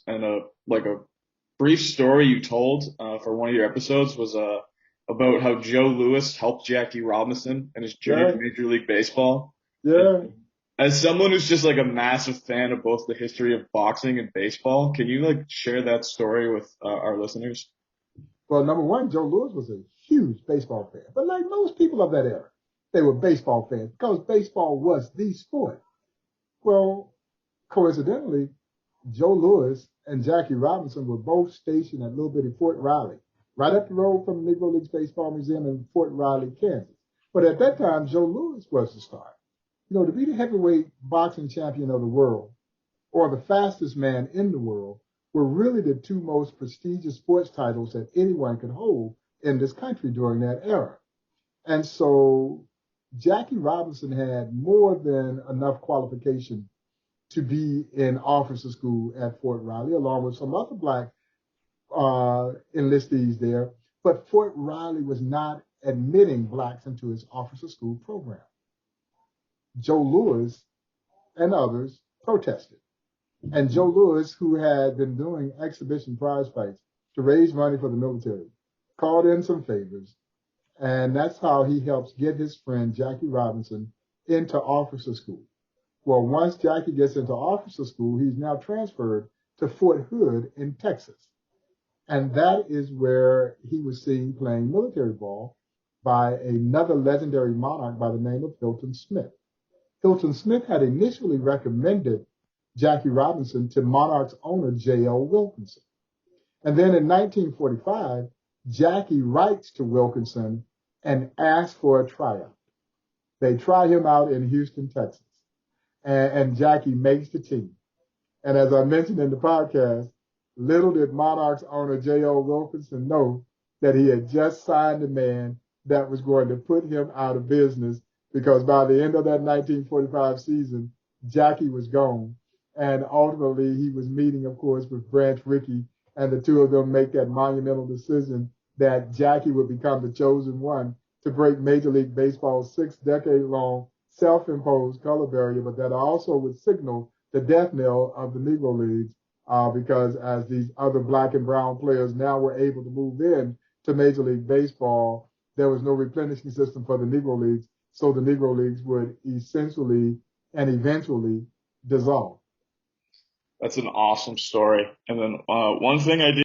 and a brief story you told for one of your episodes was about how Joe Louis helped Jackie Robinson in his journey to Yeah, Major League Baseball. yeah. As someone who's just like a massive fan of both the history of boxing and baseball, can you like share that story with our listeners? Well, number one, Joe Louis was a huge baseball fan. But like most people of that era, they were baseball fans because baseball was the sport. Well, coincidentally, Joe Louis and Jackie Robinson were both stationed at little bitty Fort Riley, right up the road from the Negro Leagues Baseball Museum in Fort Riley, Kansas. But at that time, Joe Louis was the star. To be the heavyweight boxing champion of the world or the fastest man in the world were really the two most prestigious sports titles that anyone could hold in this country during that era. And so Jackie Robinson had more than enough qualification to be in officer school at Fort Riley, along with some other black enlistees there. But Fort Riley was not admitting blacks into its officer school program. Joe Louis and others protested. And Joe Louis, who had been doing exhibition prize fights to raise money for the military, called in some favors. And that's how he helps get his friend Jackie Robinson into officer school. Well, once Jackie gets into officer school, he's now transferred to Fort Hood in Texas. And that is where he was seen playing military ball by another legendary monarch by the name of Hilton Smith. Hilton Smith had initially recommended Jackie Robinson to Monarch's owner, J.L. Wilkinson. And then in 1945, Jackie writes to Wilkinson and asks for a tryout. They try him out in Houston, Texas, and Jackie makes the team. And as I mentioned in the podcast, little did Monarch's owner J.O. Wilkinson know that he had just signed a man that was going to put him out of business because by the end of that 1945 season, Jackie was gone. And ultimately, he was meeting, of course, with Branch Rickey, and the two of them make that monumental decision that Jackie would become the chosen one to break Major League Baseball's 6-decade-long self-imposed color barrier, but that also would signal the death knell of the Negro Leagues, because as these other black and brown players now were able to move in to Major League Baseball, there was no replenishing system for the Negro Leagues, so the Negro Leagues would essentially and eventually dissolve. That's an awesome story. And then one thing I did